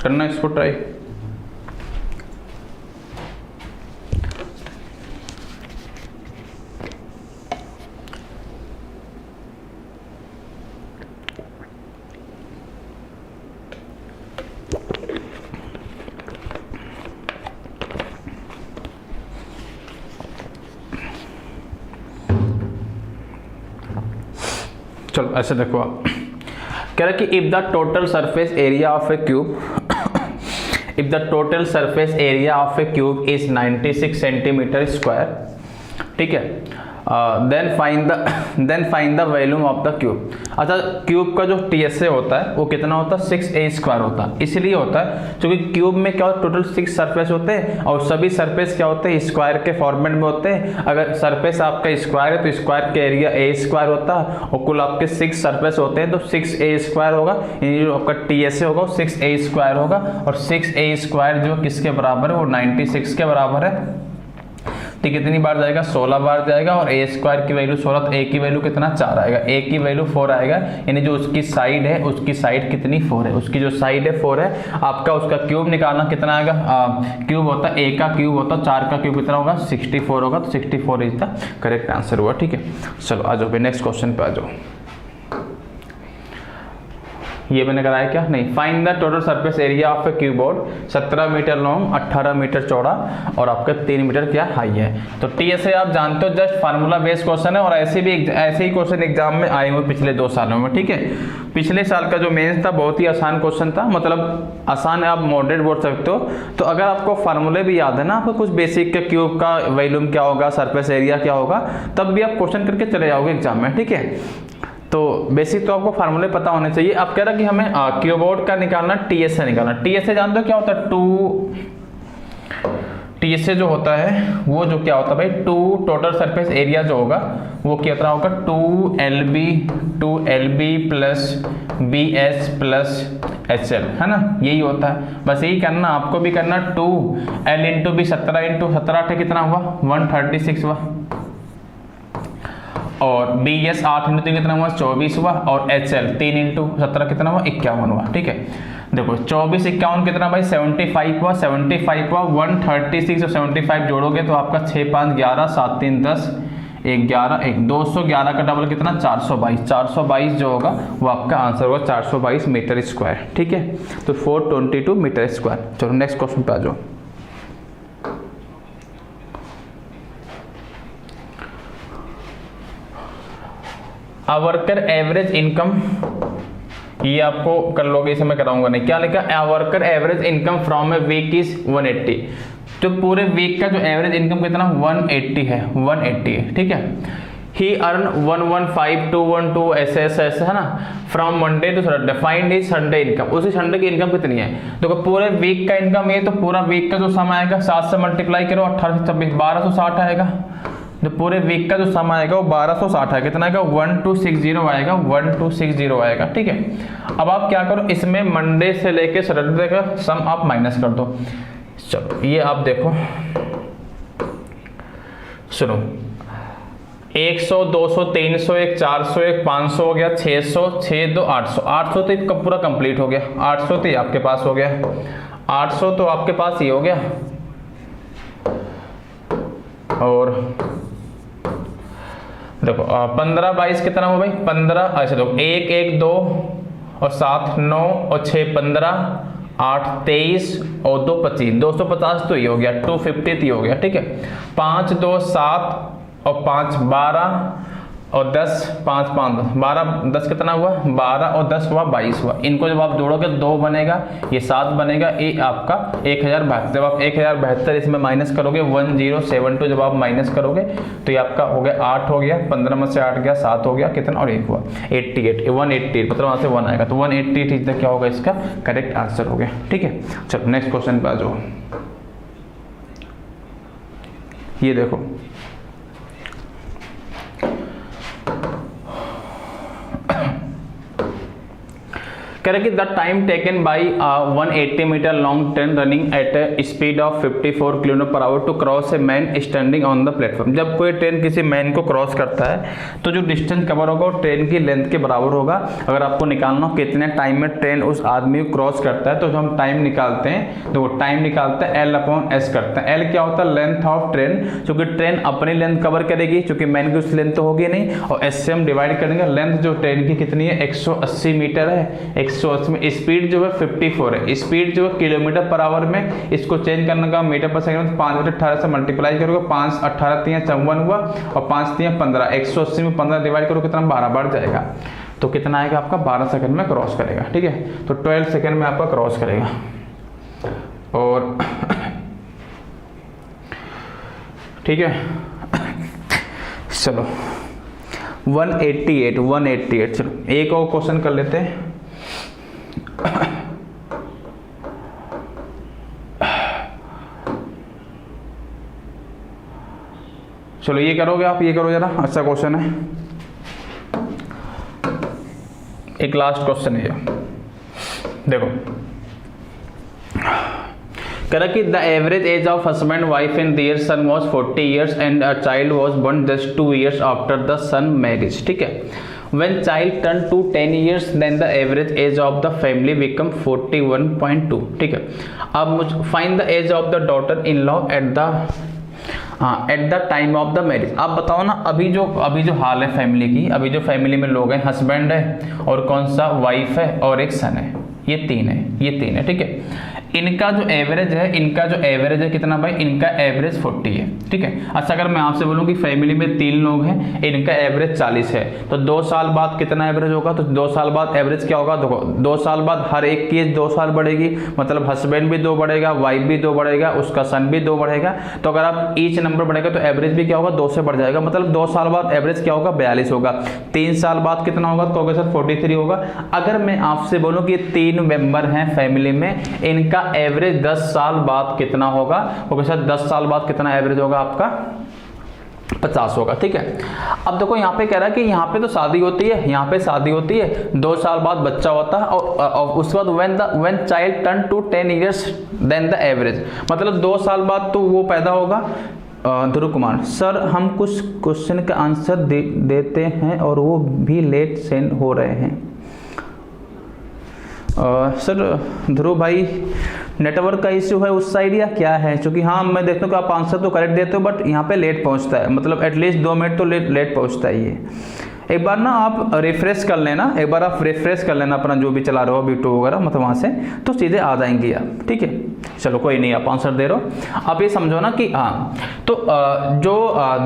करना इसको ट्राई। चलो ऐसे देखो, आप कह रहे कि if the total surface area of A cube if the total surface area of a cube is 96 centimetre square, ठीक है, then find the volume of the cube. अच्छा क्यूब का जो TSA होता है वो कितना होता है? 6a स्क्वायर होता है। इसलिए होता है क्योंकि क्यूब में क्या होता है? टोटल 6 सरफेस होते हैं, और सभी सरफेस क्या होते हैं? स्क्वायर के फॉर्मेट में होते हैं। अगर सरफेस आपका स्क्वायर है तो स्क्वायर का एरिया a स्क्वायर होता है, और कुल आपके 6 सरफेस होते हैं तो 6a स्क्वायर होगा, यानी जो आपका TSA होगा 6a स्क्वायर होगा। और 6a स्क्वायर जो किसके बराबर है? वो 96 के बराबर है। तो कितनी बार जाएगा? 16 बार जाएगा। और a स्क्वायर की वैल्यू 16, तो a की वैल्यू कितना? 4 आएगा, a की वैल्यू 4 आएगा, यानी जो उसकी साइड है, उसकी साइड कितनी? 4 है, उसकी जो साइड है 4 है। आपका उसका क्यूब निकालना कितना आएगा? क्यूब होता है, a का क्यूब होता है, 4 का क्यूब कितना होगा? 64 होगा। तो 64 इज द करेक्ट आंसर हुआ, ठीक है। चलो आ जाओ भाई नेक्स्ट क्वेश्चन पे आ जाओ। ये मैंने कराया क्या? नहीं। Find the total surface area of a cuboid, 17 metre long, 18 metre चौड़ा, और आपका 3 मीटर क्या हाई है। तो TSA आप जानते हो, जस्ट फार्मूला बेस्ड क्वेश्चन है, और ऐसे ही क्वेश्चन एग्जाम में आए हुए पिछले 2 सालों में, ठीक है। पिछले साल का जो मेंस था बहुत ही आसान क्वेश्चन था, मतलब आसान है, आप मॉडरेट बोल सकते हो। तो अगर आपको फार्मूले भी याद है ना, आपको कुछ बेसिक के क्यूब का वॉल्यूम क्या होगा, सरफेस एरिया क्या होगा, तब भी आप क्वेश्चन करके चले जाओगे एग्जाम में, ठीक है। तो बेसिक तो आपको फार्मूले पता होने चाहिए। अब कह रहा कि हमें क्यूबॉड का निकालना, टीएस से निकालना। टीएस से जानते हो क्या होता है? टीएस से जो होता है वो जो क्या होता है भाई, टू टोटल सरफेस एरिया जो होगा वो कितना होगा, 2LB plus BS plus HL, है ना, यही होता है। बस यही करना, आपको भी करना। 2L इंटू बी 17 इंटू 17 कितना हुआ, 136 हुआ, और BS 8 इंटू 3 कितना हुआ, 24 हुआ, और HL 3 इंटू 17 कितना हुआ, 51 हुआ। ठीक है, देखो 24 51 कितना भाई, 75 हुआ, 75 हुआ, 136 और 75 जोड़ोगे तो आपका 6 5 11 7 3 10 1 11 1 211 का डबल कितना, 422। 422 जो होगा वो आपका आंसर होगा 422 मीटर स्क्वायर। ठीक है, तो 422 मीटर स्क्वायर। चलो नेक्स्ट क्वेश्चन पे आ जाओ। अ वर्कर एवरेज इनकम, ये आपको कर लोगे, इसे मैं कराऊंगा नहीं। क्या लिखा, a worker average income from a week is 180। तो पूरे वीक का जो एवरेज इनकम कितना, 180 है, 180 है। ठीक है, ही अर्न 115 212 ऐसे है ना, from Monday to Sunday, find his Sunday income. उसी संडे की इनकम कितनी है, देखो पूरे वीक का इनकम ये, तो पूरा वीक का जो सम आएगा 7 से मल्टीप्लाई करो, 18 से 26 1260 आएगा। जो पूरे वीक का जो सम आएगा वो 1260 है, कितना आएगा, 1260 आएगा, 1260 आएगा। ठीक है, अब आप क्या करो, इसमें मंडे से लेके सैटरडे का सम आप माइनस कर दो। चलो ये आप देखो, सुनो, 100 200 300 1 400 1 500 हो गया, 600 6 2 800 800 तो ये पूरा कंप्लीट हो गया। 800 तो ये आपके पास हो गया, 800 तो आपके पास ये हो गया, और देखो 15 22 कितना हुआ भाई, 15 ऐसे देखो 1 1 2 और 7 9 और 6 15 8 23 और 2 25, 250 तो ये हो गया, 250 तो ये हो गया। ठीक है, 5 2 7 और 5 12 और 10 5 5 12 10 कितना हुआ, 12 और 10 हुआ 22 हुआ। इनको जब आप जोड़ोगे 2 बनेगा, ये 7 बनेगा, ये आपका 1072। जब आप 1072 इसमें माइनस करोगे, 1072 जब आप माइनस करोगे तो ये आपका हो गया 8 हो गया, 15 में से 8 गया 7 हो गया, कितना, और 1 हुआ 88 180, मतलब वहाँ से 1 आएगा, तो 180 क्या होगा, इसका करेक्ट आंसर हो गया। ठीक है, चलो नेक्स्ट क्वेश्चन पे आ जाओ। ये देखो, कह रहे कि the time taken by 180 metre long train running at a speed of 54 kilometre per hour to cross a man standing on the platform. जब कोई ट्रेन किसी मैन को क्रॉस करता है तो जो डिस्टेंस कवर होगा वो ट्रेन की लेंथ के बराबर होगा। अगर आपको निकालना हो कितने टाइम में ट्रेन उस आदमी को क्रॉस करता है, तो जो हम टाइम निकालते हैं, तो वो टाइम निकालते हैं L/S करते हैं। L क्या होता है, लेंथ ऑफ ट्रेन, क्योंकि ट्रेन अपनी लेंथ कवर करेगी, क्योंकि मैन की उस लेंथ तो होगी नहीं, और S से हम डिवाइड करेंगे लेंथ जो ट्रेन की कितनी है, 180 मीटर है। 180 में स्पीड जो है 54 है, स्पीड जो है किलोमीटर पर आवर में, इसको चेंज करने का मीटर पर सेकंड, 5/18 से मल्टीप्लाई करोगे, 5 18 3 54 हुआ, और 5 3 15, 180 में 15 डिवाइड करो कितना, 12 बढ़ जाएगा, तो कितना आएगा आपका, 12 सेकंड में क्रॉस करेगा। ठीक है, तो 12 सेकंड में आपका क्रॉस करेगा। और ठीक है, चलो 188 चलो एक और क्वेश्चन कर लेते हैं। चलो ये करोगे आप, ये करो जरा, अच्छा क्वेश्चन है, एक लास्ट क्वेश्चन है ये, देखो कह रहा कि the average age of husband wife and their son was 40 years and a child was born just 2 years after the son marriage. ठीक है, when child turn to 10 years then the average age of the family become 41.2। ठीक है, अब मुझे find the age of the daughter in law at the time of the marriage. आप बताओ ना, अभी जो हाल है फैमिली की, अभी जो फैमिली में लोग हैं, हस्बैंड है और कौन सा, वाइफ है और एक सन है, ये तीन है। ठीक है, इनका जो एवरेज है कितना भाई, इनका एवरेज 40 है, ठीक है। अच्छा अगर मैं आपसे बोलूं कि फैमिली में 3 लोग हैं, इनका एवरेज 40 है, तो 2 साल बाद कितना एवरेज होगा, तो 2 साल बाद एवरेज क्या होगा, देखो 2 साल बाद हर एक की एज 2 साल बढ़ेगी, मतलब हस्बैंड भी 2 बढ़ेगा, वाइफ भी 2 बढ़ेगा, उसका सन भी 2 बढ़ेगा। तो अगर आप ईच नंबर बढ़ेगा तो एवरेज भी क्या होगा, 2 से बढ़ जाएगा, मतलब 2 साल बाद एवरेज क्या होगा, 42 होगा। 3 साल बाद कितना होगा, तो सर 43 होगा। अगर मैं आपसे बोलूं कि 3 मेंबर हैं फैमिली में, इनका एवरेज 10 साल बाद कितना होगा, तो सर 10 साल बाद कितना एवरेज होगा आपका, 50 होगा, ठीक है। अब देखो यहाँ पे कह रहा है कि यहाँ पे तो शादी होती है, यहाँ पे शादी होती है, 2 साल बाद बच्चा होता है, और उसके बाद when child turn to 10 years then the average, मतलब 2 साल बाद तो वो पैदा होगा। ध्रुव कुमार सर हम कुछ क्वेश्चन का आंसर देते हैं और वो भी लेट सेंड हो रहे हैं। सर ध्रुव भाई नेटवर्क का इश्यू है उस साइड या क्या है, क्योंकि हाँ मैं देखता हूँ कि आप आंसर तो करेक्ट देते हो बट यहाँ पे लेट पहुँचता है, मतलब एटलीस्ट 2 मिनट तो लेट पहुँचता है ये। एक बार ना आप रिफ्रेश कर लेना, अपना जो भी चला रहे हो यूट्यूब वगैरह, मतलब वहाँ से तो चीज़ें आ जाएंगी आप, ठीक है। चलो कोई नहीं, आप आंसर दे रहे हो। आप ये समझो ना कि हाँ तो जो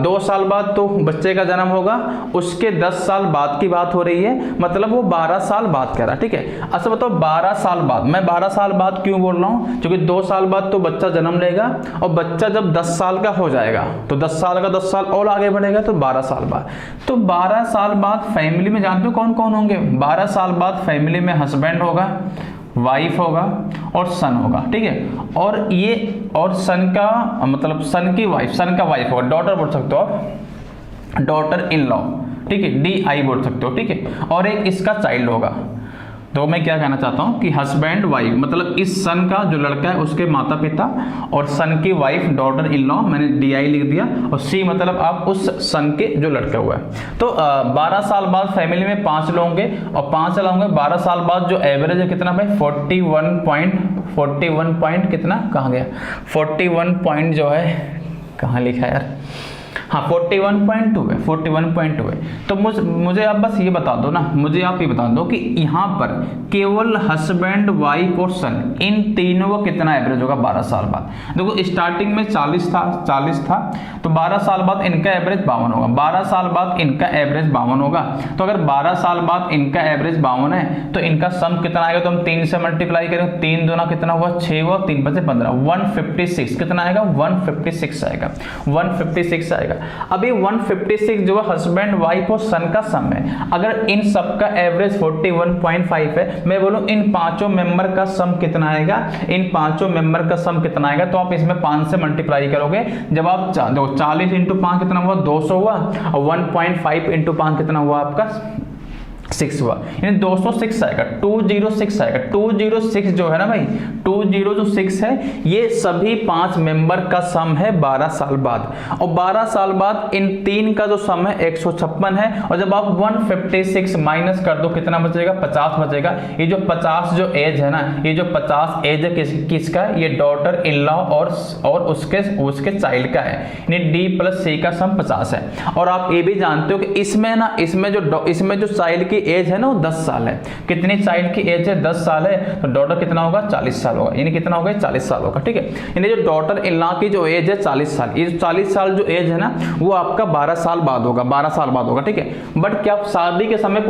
2 साल बाद तो बच्चे का जन्म होगा, उसके 10 साल बाद की बात हो रही है, मतलब वो 12 साल बाद कह रहा है, ठीक है। अच्छा बताओ 12 साल बाद, मैं 12 साल बाद क्यों बोल रहा हूँ, क्योंकि 2 साल बाद तो बच्चा जन्म लेगा, और बच्चा जब 10 साल का हो जाएगा तो 10 साल का 10 साल और आगे बढ़ेगा, तो 12 साल बाद। तो 12 साल बाद फैमिली में जानते हो कौन कौन होंगे, 12 साल बाद फैमिली में हस्बैंड होगा, वाइफ होगा और सन होगा, ठीक है। और सन का मतलब सन का वाइफ होगा, डॉटर बोल सकते हो आप, डॉटर इन लॉ, ठीक है, DI बोल सकते हो, ठीक है। और एक इसका चाइल्ड होगा। तो मैं क्या कहना चाहता हूँ कि हस्बैंड वाइफ, मतलब इस सन का जो लड़का है उसके माता पिता, और सन की वाइफ डॉटर इन लॉ, मैंने DI लिख दिया, और C मतलब आप उस सन के जो लड़का हुआ है। तो 12 साल बाद फैमिली में 5 लोग होंगे, और 5 लोग होंगे, 12 साल बाद जो एवरेज है कितना भाई, 41 पॉइंट कितना, कहाँ गया 41 पॉइंट जो है, कहाँ लिखा है यार, हाँ 41.2 है, 41.2 है। तो मुझे आप बस ये बता दो ना, मुझे आप ये बता दो कि यहाँ पर केवल हस्बैंड वाइफ और सन, इन तीनों का कितना एवरेज होगा 12 साल बाद। देखो स्टार्टिंग में 40 था, तो 12 साल बाद इनका एवरेज 52 होगा, 12 साल बाद इनका एवरेज 52 होगा। तो अगर 12 साल बाद इनका एवरेज 52 है, तो इनका सम कितना आएगा, तो हम 3 से मल्टीप्लाई करेंगे, 3 दूना कितना हुआ 6 हुआ, 3 5 15, 156 कितना आएगा, 156 आएगा, 156 आएगा। अभी 156 जो है हस्बैंड वाइफ और सन का सम है। अगर इन सब का एवरेज 41.5 है, मैं बोलूं इन 5 मेंबर का सम कितना आएगा, इन 5 मेंबर का सम कितना आएगा, तो आप इसमें 5 से मल्टीप्लाई करोगे। जब आप 40 इंटू 5 कितना हुआ, 200 हुआ, और 1.5 इंटू 5 कितना हुआ आपका 6 हुआ, यानी 206 आएगा, 206 आएगा। 206 जो है ना भाई, 206 है, ये सभी 5 मेंबर का सम है 12 साल बाद। और 12 साल बाद इन 3 का जो सम है 156 है, और जब आप 156 माइनस कर दो कितना बचेगा, 50 बचेगा। ये जो 50 जो एज है ना, ये जो 50 एज है किसका, ये डॉटर इन लॉ और उसके चाइल्ड का है, यानी D + C का सम 50 है। और आप ये भी जानते हो कि इसमें जो चाइल्ड की एज है ना वो 10 साल है। कितनी चाइल्ड की एज है, 10 साल है, तो डॉटर कितना होगा, 40 साल होगा, यानी कितना होगा, 40 साल होगा, ठीक है। यानी जो डॉटर इन लॉ की जो एज है 40 साल, ये 40 साल जो एज है ना वो आपका 12 साल बाद होगा, 12 साल बाद होगा, ठीक है। बट क्या शादी के समय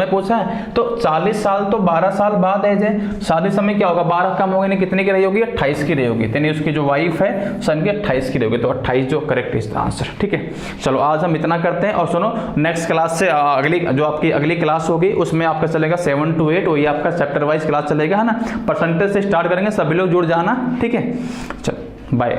पूछा है, तो 40 साल तो 12 साल बाद एज है, शादी समय क्या होगा, 12 कम होगी, नहीं कितने की रही होगी, 28 की रही होगी, यानी उसकी जो वाइफ है सन की 28 की रही होगी, तो 28 जो करेक्ट इसका आंसर, ठीक है। चलो आज हम इतना करते हैं, और सुनो नेक्स्ट क्लास से अगली जो आपकी अगली क्लास होगी उसमें आपका चलेगा 7 to 8, वही आपका चैप्टर वाइज क्लास चलेगा, है ना। परसेंटेज से स्टार्ट करेंगे, सभी लोग जुड़ जाना, ठीक है। चलो बाय।